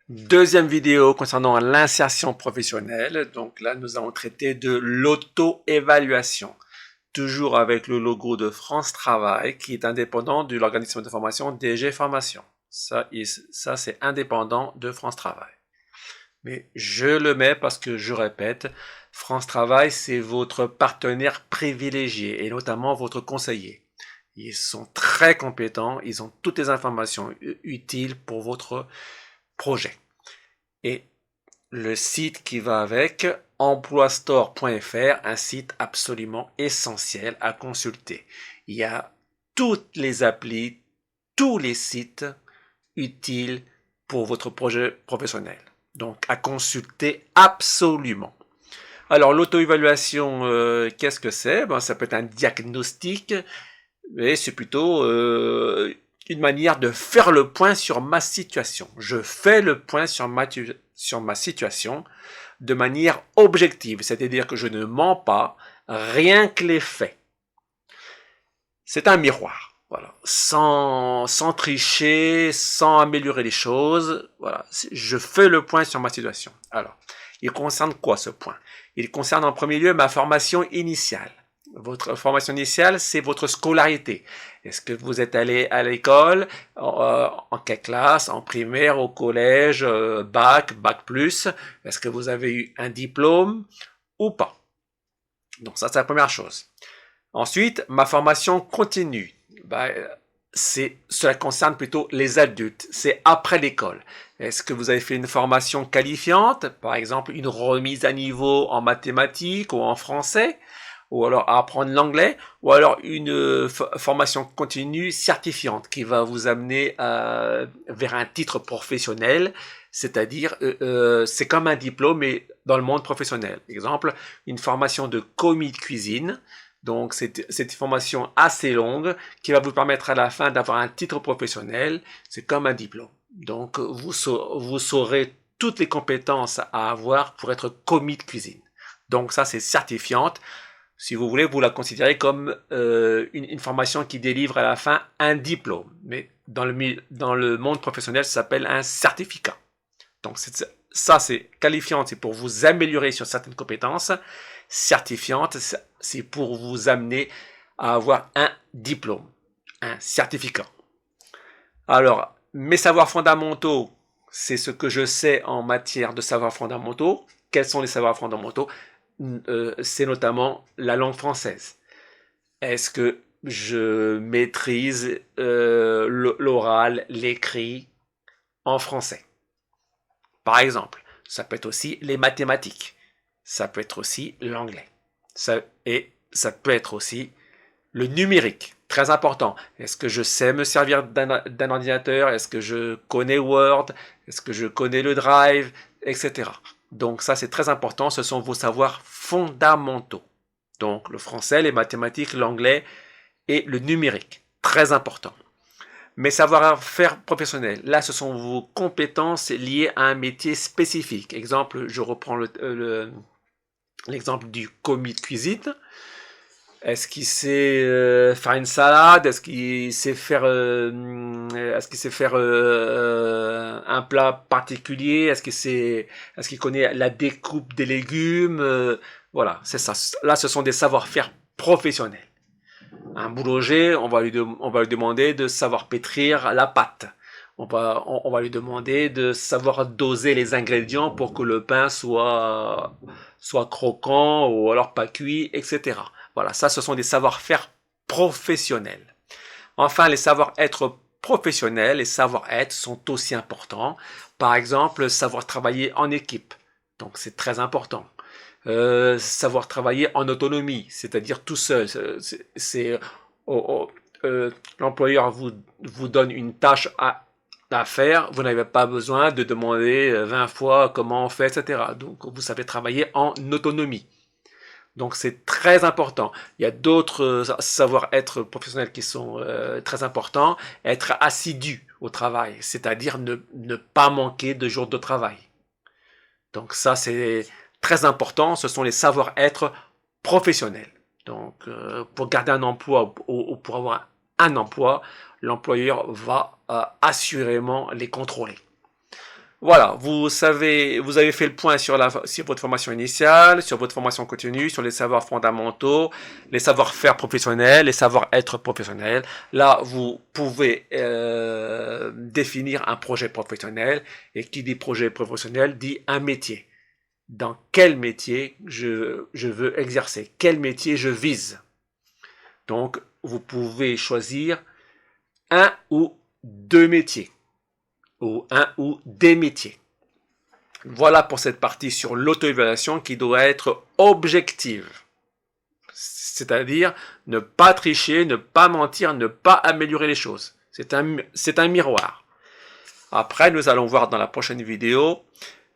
Deuxième vidéo concernant l'insertion professionnelle. Donc là, nous allons traiter de l'auto-évaluation. Toujours avec le logo de France Travail qui est indépendant de l'organisme de formation DG Formation. Ça c'est indépendant de France Travail. Mais je le mets parce que, je répète, France Travail, c'est votre partenaire privilégié et notamment votre conseiller. Ils sont très compétents, ils ont toutes les informations utiles pour votre projet. Et le site qui va avec, emploistore.fr, un site absolument essentiel à consulter. Il y a toutes les applis, tous les sites utiles pour votre projet professionnel. Donc à consulter absolument. Alors l'auto-évaluation, qu'est-ce que c'est? Ça peut être un diagnostic, mais c'est plutôt une manière de faire le point sur ma situation. Je fais le point sur ma situation de manière objective, c'est-à-dire que je ne mens pas, rien que les faits. C'est un miroir, voilà, sans tricher, sans améliorer les choses. Voilà, je fais le point sur ma situation. Alors, il concerne quoi ce point? Il concerne en premier lieu ma formation initiale. Votre formation initiale, c'est votre scolarité. Est-ce que vous êtes allé à l'école, en quelle classe, en primaire, au collège, bac plus? Est-ce que vous avez eu un diplôme ou pas? Donc ça, c'est la première chose. Ensuite, ma formation continue. Cela concerne plutôt les adultes. C'est après l'école. Est-ce que vous avez fait une formation qualifiante, par exemple une remise à niveau en mathématiques ou en français, ou alors apprendre l'anglais, ou alors une formation continue certifiante qui va vous amener vers un titre professionnel, c'est-à-dire c'est comme un diplôme mais dans le monde professionnel. Exemple, une formation de commis de cuisine. Donc c'est une formation assez longue qui va vous permettre à la fin d'avoir un titre professionnel. C'est comme un diplôme. Donc vous saurez toutes les compétences à avoir pour être commis de cuisine. Donc ça c'est certifiante. Si vous voulez, vous la considérez comme une formation qui délivre à la fin un diplôme. Mais dans le monde professionnel, ça s'appelle un certificat. Donc ça, c'est qualifiante, c'est pour vous améliorer sur certaines compétences. Certifiante, c'est pour vous amener à avoir un diplôme, un certificat. Alors, mes savoirs fondamentaux, c'est ce que je sais en matière de savoirs fondamentaux. Quels sont les savoirs fondamentaux? C'est notamment la langue française. Est-ce que je maîtrise l'oral, l'écrit en français? Par exemple, ça peut être aussi les mathématiques. Ça peut être aussi l'anglais. Et ça peut être aussi le numérique. Très important. Est-ce que je sais me servir d'un ordinateur? Est-ce que je connais Word? Est-ce que je connais le Drive? Etc. Donc ça, c'est très important. Ce sont vos savoirs fondamentaux. Donc le français, les mathématiques, l'anglais et le numérique. Très important. Mes savoir-faire professionnels, là, ce sont vos compétences liées à un métier spécifique. Exemple, je reprends l'exemple du commis de cuisine. Est-ce qu'il sait faire une salade? Est-ce qu'il sait faire, un plat particulier? Est-ce qu'il connaît la découpe des légumes? Voilà, c'est ça. Là, ce sont des savoir-faire professionnels. Un boulanger, on va lui demander de savoir pétrir la pâte. On va lui demander de savoir doser les ingrédients pour que le pain soit croquant ou alors pas cuit, etc. Voilà, ça, ce sont des savoir-faire professionnels. Enfin, les savoir-être professionnels, les savoir-être sont aussi importants. Par exemple, savoir travailler en équipe. Donc, c'est très important. Savoir travailler en autonomie, c'est-à-dire tout seul. L'employeur vous donne une tâche à faire, vous n'avez pas besoin de demander 20 fois comment on fait, etc. Donc vous savez travailler en autonomie. Donc c'est très important. Il y a d'autres savoir-être professionnels qui sont très importants. Être assidu au travail, c'est-à-dire ne pas manquer de jours de travail. Donc ça c'est très important, ce sont les savoir-être professionnels. Donc pour garder un emploi ou pour avoir un emploi, l'employeur va assurément les contrôler. Voilà, vous savez, vous avez fait le point sur votre formation initiale, sur votre formation continue, sur les savoirs fondamentaux, les savoir-faire professionnels, les savoir-être professionnels. Là, vous pouvez définir un projet professionnel, et qui dit projet professionnel dit un métier. Dans quel métier je veux exercer, quel métier je vise. Donc, vous pouvez choisir un ou deux métiers, ou un ou des métiers. Voilà pour cette partie sur l'auto-évaluation qui doit être objective. C'est-à-dire ne pas tricher, ne pas mentir, ne pas améliorer les choses. C'est un miroir. Après, nous allons voir dans la prochaine vidéo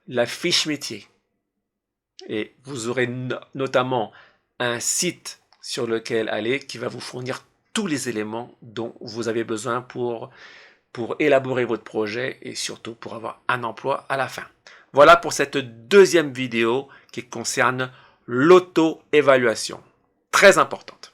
la fiche métier. Et vous aurez notamment un site sur lequel aller qui va vous fournir tous les éléments dont vous avez besoin pour élaborer votre projet et surtout pour avoir un emploi à la fin. Voilà pour cette deuxième vidéo qui concerne l'auto-évaluation. Très importante.